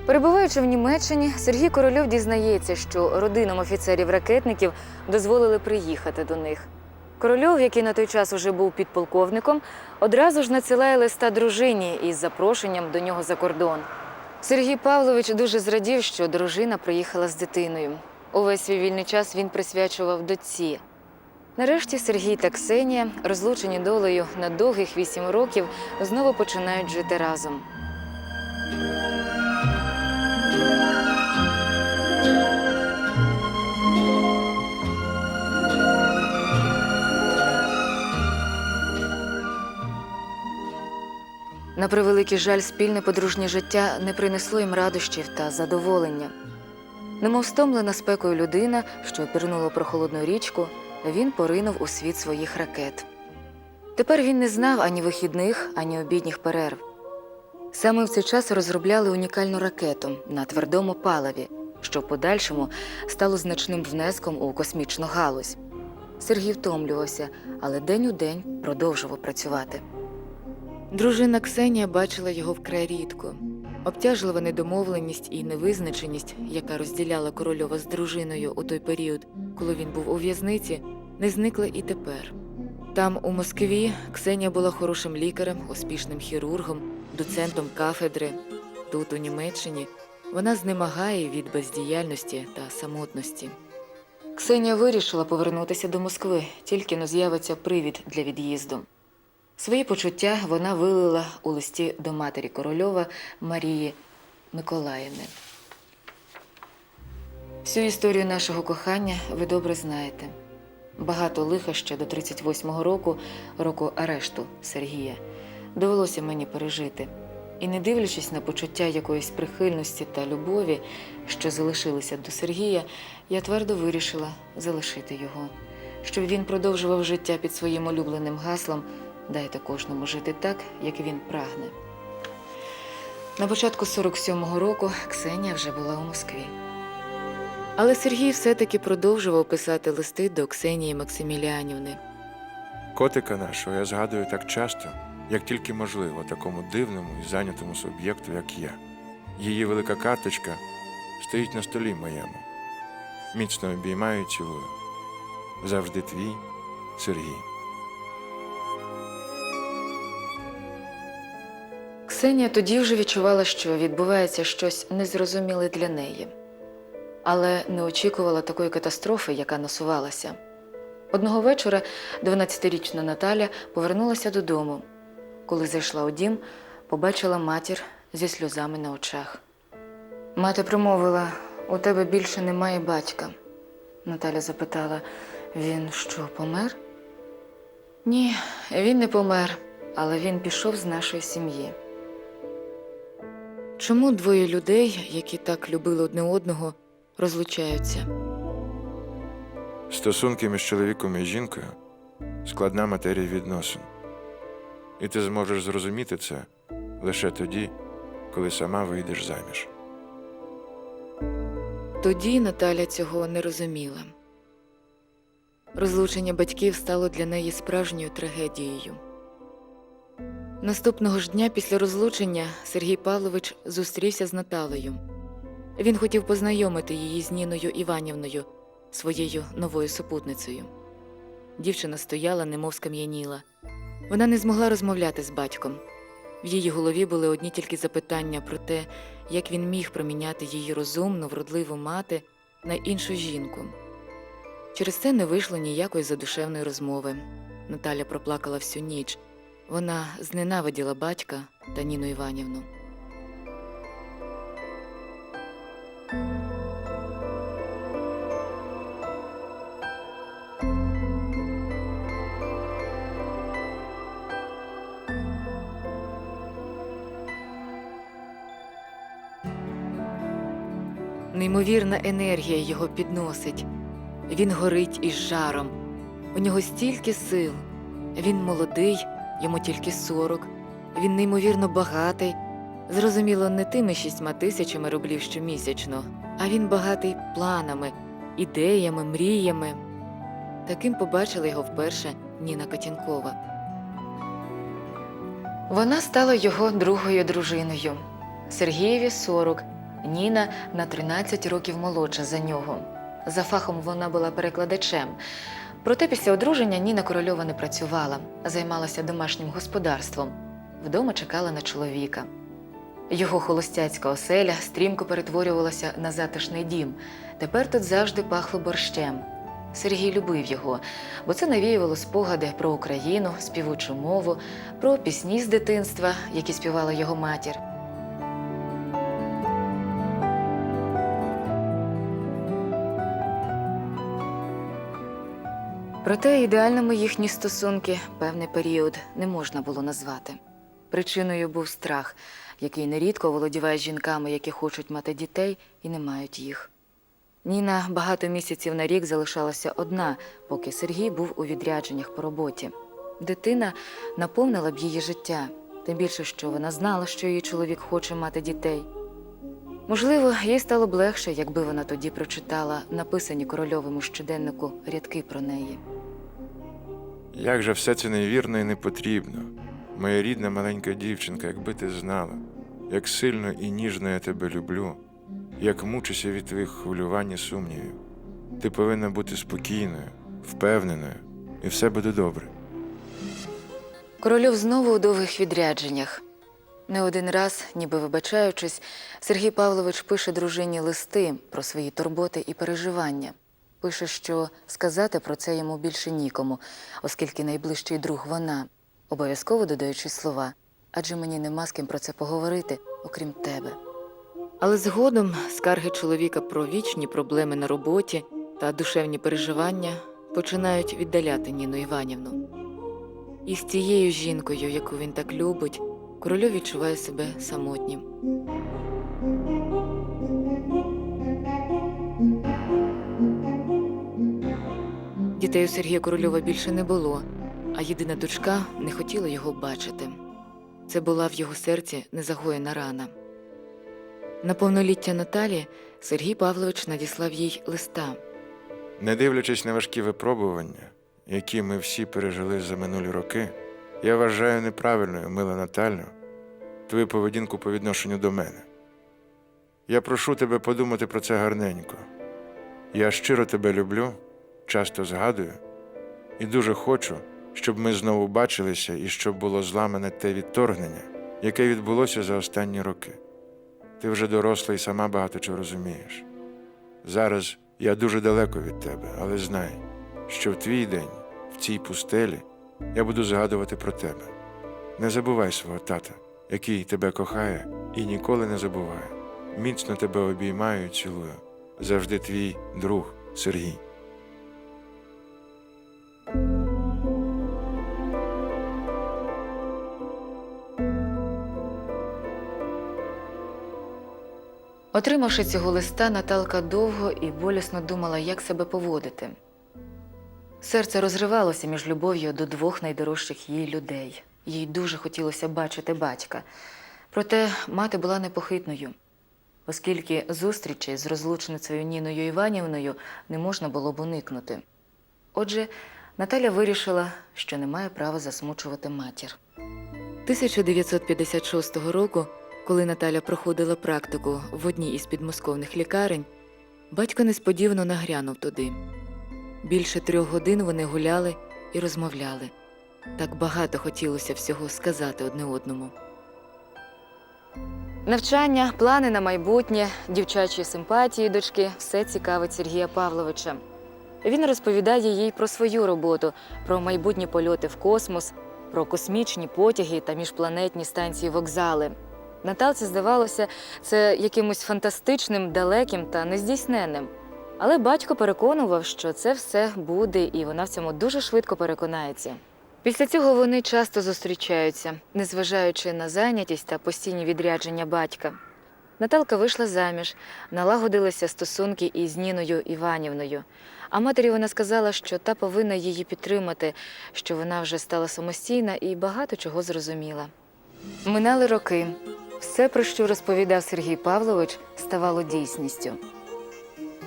Перебуваючи в Німеччині, Сергій Корольов дізнається, що родинам офіцерів-ракетників дозволили приїхати до них. Корольов, який на той час уже був підполковником, одразу ж надсилає листа дружині із запрошенням до нього за кордон. Сергій Павлович дуже зрадів, що дружина приїхала з дитиною. Увесь свій вільний час він присвячував дочці. Нарешті Сергій та Ксенія, розлучені долею на довгих 8 років, знову починають жити разом. На превеликий жаль, спільне подружнє життя не принесло їм радощів та задоволення. Немов стомлена спекою людина, що пірнула про холодну річку, він поринув у світ своїх ракет. Тепер він не знав ані вихідних, ані обідніх перерв. Саме в цей час розробляли унікальну ракету на твердому паливі, що в подальшому стало значним внеском у космічну галузь. Сергій втомлювався, але день у день продовжував працювати. Дружина Ксенія бачила його вкрай рідко. Обтяжлива недомовленість і невизначеність, яка розділяла Корольова з дружиною у той період, коли він був у в'язниці, не зникла і тепер. Там, у Москві, Ксенія була хорошим лікарем, успішним хірургом, доцентом кафедри. Тут, у Німеччині, вона знемагає від бездіяльності та самотності. Ксенія вирішила повернутися до Москви, тільки-но з'явиться привід для від'їзду. Свої почуття вона вилила у листі до матері Корольова Марії Миколаївни. Всю історію нашого кохання ви добре знаєте. Багато лиха ще до 38-го року арешту Сергія, довелося мені пережити. І не дивлячись на почуття якоїсь прихильності та любові, що залишилися до Сергія, я твердо вирішила залишити його, щоб він продовжував життя під своїм улюбленим гаслом «Дайте кожному жити так, як він прагне». На початку 47-го року Ксенія вже була у Москві. Але Сергій все-таки продовжував писати листи до Ксенії Максиміліанівни. Котика нашого я згадую так часто, як тільки можливо, такому дивному і зайнятому суб'єкту, як я. Її велика карточка стоїть на столі моєму. Міцно обіймаю і цілую. Завжди твій Сергій. Ксенія тоді вже відчувала, що відбувається щось незрозуміле для неї. Але не очікувала такої катастрофи, яка насувалася. Одного вечора 12-річна Наталя повернулася додому. Коли зайшла у дім, побачила матір зі сльозами на очах. Мати промовила: «У тебе більше немає батька». Наталя запитала: «Він що, помер?» «Ні, він не помер, але він пішов з нашої сім'ї». Чому двоє людей, які так любили одне одного, розлучаються? Стосунки між чоловіком і жінкою – складна матерія відносин. І ти зможеш зрозуміти це лише тоді, коли сама вийдеш заміж. Тоді Наталя цього не розуміла. Розлучення батьків стало для неї справжньою трагедією. Наступного ж дня після розлучення Сергій Павлович зустрівся з Наталею. Він хотів познайомити її з Ніною Іванівною, своєю новою супутницею. Дівчина стояла, немов скам'яніла. Вона не змогла розмовляти з батьком. В її голові були одні тільки запитання про те, як він міг проміняти її розумну, вродливу мати на іншу жінку. Через це не вийшло ніякої задушевної розмови. Наталя проплакала всю ніч. Вона зненавиділа батька та Ніну Іванівну. Неймовірна енергія його підносить. Він горить із жаром. У нього стільки сил. Він молодий, йому тільки 40. Він неймовірно багатий. Зрозуміло, не тими 6 тисячами рублів щомісячно, а він багатий планами, ідеями, мріями. Таким побачила його вперше Ніна Катінкова. Вона стала його другою дружиною. Сергієві 40, Ніна на 13 років молодша за нього. За фахом вона була перекладачем. Проте після одруження Ніна Корольова не працювала, а займалася домашнім господарством. Вдома чекала на чоловіка. Його холостяцька оселя стрімко перетворювалася на затишний дім. Тепер тут завжди пахло борщем. Сергій любив його, бо це навіювало спогади про Україну, співучу мову, про пісні з дитинства, які співала його матір. Проте ідеальними їхні стосунки певний період не можна було назвати. Причиною був страх, який нерідко володіває жінками, які хочуть мати дітей і не мають їх. Ніна багато місяців на рік залишалася одна, поки Сергій був у відрядженнях по роботі. Дитина наповнила б її життя, тим більше, що вона знала, що її чоловік хоче мати дітей. Можливо, їй стало б легше, якби вона тоді прочитала написані Корольовим у щоденнику рядки про неї. Як же все це невірно і не потрібно. Моя рідна маленька дівчинка, якби ти знала, як сильно і ніжно я тебе люблю, як мучуся від твоїх хвилювань і сумнівів. Ти повинна бути спокійною, впевненою, і все буде добре. Корольов знову у довгих відрядженнях. Не один раз, ніби вибачаючись, Сергій Павлович пише дружині листи про свої турботи і переживання. Пише, що сказати про це йому більше нікому, оскільки найближчий друг вона, обов'язково додаючи слова, адже мені нема з ким про це поговорити, окрім тебе. Але згодом скарги чоловіка про вічні проблеми на роботі та душевні переживання починають віддаляти Ніну Іванівну. І з тією жінкою, яку він так любить, Корольов відчуває себе самотнім. Дітей у Сергія Корольова більше не було, а єдина дочка не хотіла його бачити. Це була в його серці незагоєна рана. На повноліття Наталі Сергій Павлович надіслав їй листа. Не дивлячись на важкі випробування, які ми всі пережили за минулі роки, я вважаю неправильною, мила Наталю, твою поведінку по відношенню до мене. Я прошу тебе подумати про це гарненько. Я щиро тебе люблю, часто згадую, і дуже хочу, щоб ми знову бачилися і щоб було зламане те відторгнення, яке відбулося за останні роки. Ти вже доросла і сама багато чого розумієш. Зараз я дуже далеко від тебе, але знай, що в твій день, в цій пустелі, я буду згадувати про тебе. Не забувай свого тата, який тебе кохає і ніколи не забуває. Міцно тебе обіймаю і цілую. Завжди твій друг Сергій. Отримавши цього листа, Наталка довго і болісно думала, як себе поводити. Серце розривалося між любов'ю до двох найдорожчих їй людей. Їй дуже хотілося бачити батька. Проте мати була непохитною, оскільки зустрічі з розлучницею Ніною Іванівною не можна було б уникнути. Отже, Наталя вирішила, що не має права засмучувати матір. 1956 року, коли Наталя проходила практику в одній із підмосковних лікарень, батько несподівано нагрянув туди. Більше 3 годин вони гуляли і розмовляли. Так багато хотілося всього сказати одне одному. Навчання, плани на майбутнє, дівчачі симпатії дочки – все цікавить Сергія Павловича. Він розповідає їй про свою роботу, про майбутні польоти в космос, про космічні потяги та міжпланетні станції-вокзали. Наталці здавалося це якимось фантастичним, далеким та нездійсненним. Але батько переконував, що це все буде, і вона в цьому дуже швидко переконається. Після цього вони часто зустрічаються, незважаючи на зайнятість та постійні відрядження батька. Наталка вийшла заміж, налагодилися стосунки із Ніною Іванівною. А матері вона сказала, що та повинна її підтримати, що вона вже стала самостійна і багато чого зрозуміла. Минали роки. Все, про що розповідав Сергій Павлович, ставало дійсністю.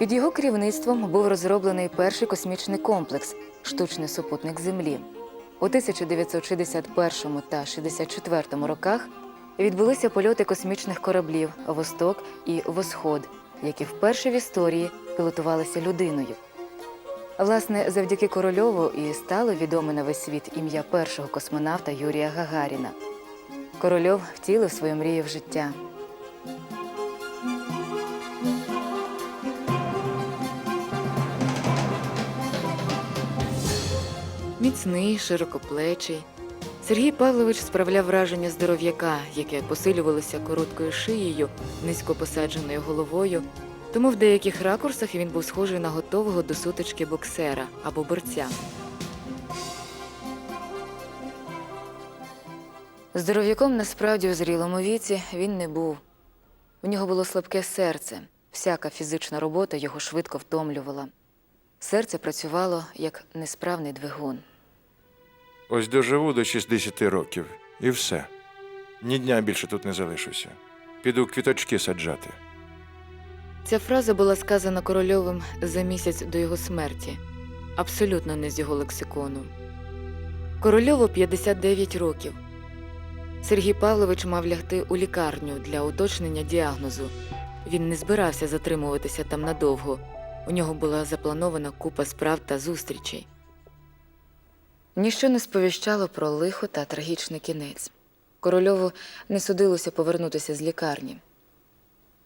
Під його керівництвом був розроблений перший космічний комплекс – штучний супутник Землі. У 1961 та 1964 роках відбулися польоти космічних кораблів «Восток» і «Восход», які вперше в історії пілотувалися людиною. Власне, завдяки Корольову і стало відоме на весь світ ім'я першого космонавта Юрія Гагаріна. Корольов втілив свою мрію в життя. Міцний, широкоплечий, Сергій Павлович справляв враження здоров'яка, яке посилювалося короткою шиєю, низько посадженою головою, тому в деяких ракурсах він був схожий на готового до сутички боксера або борця. Здоров'яком насправді у зрілому віці він не був. В нього було слабке серце, всяка фізична робота його швидко втомлювала. Серце працювало як несправний двигун. Ось доживу до 60 років, і все. Ні дня більше тут не залишуся. Піду квіточки саджати. Ця фраза була сказана Корольовим за місяць до його смерті, абсолютно не з його лексикону. Корольову 59 років. Сергій Павлович мав лягти у лікарню для уточнення діагнозу. Він не збирався затримуватися там надовго. У нього була запланована купа справ та зустрічей. Ніщо не сповіщало про лихо та трагічний кінець. Корольову не судилося повернутися з лікарні.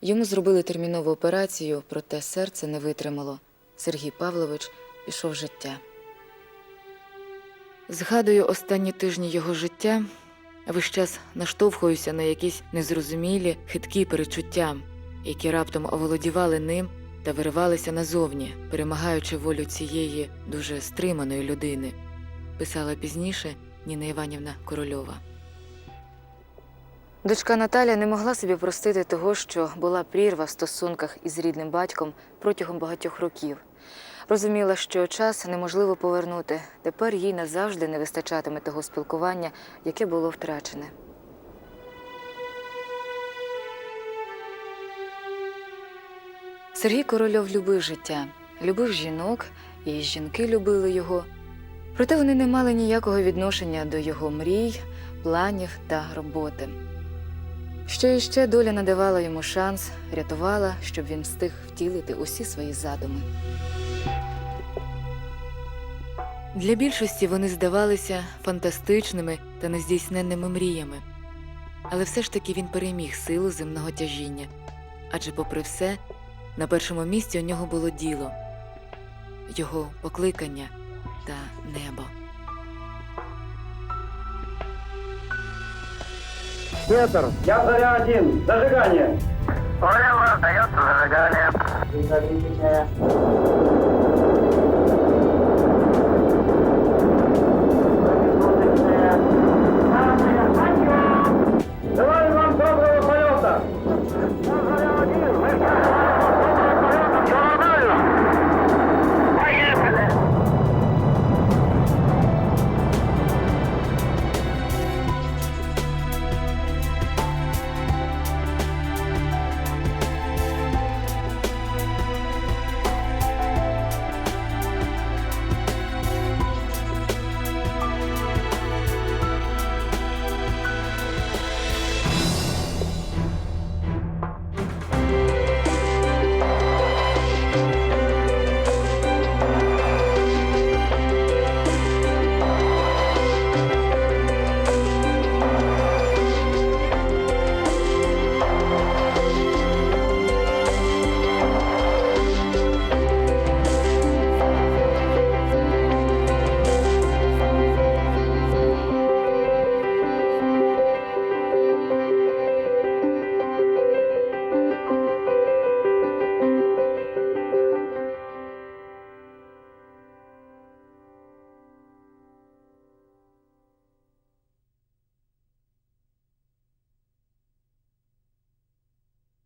Йому зробили термінову операцію, проте серце не витримало. Сергій Павлович пішов з життя. Згадую останні тижні його життя, весь час наштовхуюся на якісь незрозумілі, хиткі перечуття, які раптом оволодівали ним та виривалися назовні, перемагаючи волю цієї дуже стриманої людини, писала пізніше Ніна Іванівна Корольова. Дочка Наталя не могла собі простити того, що була прірва в стосунках із рідним батьком протягом багатьох років. Розуміла, що час неможливо повернути. Тепер їй назавжди не вистачатиме того спілкування, яке було втрачене. Сергій Корольов любив життя, любив жінок, і жінки любили його. Проте вони не мали ніякого відношення до його мрій, планів та роботи. Ще і ще доля надавала йому шанс, рятувала, щоб він встиг втілити усі свої задуми. Для більшості вони здавалися фантастичними та нездійсненними мріями. Але все ж таки він переміг силу земного тяжіння. Адже попри все, на першому місці у нього було діло, його покликання та небо. Петр, я Заря-1. Зажигание. Понял, раздается зажигание. Критичная.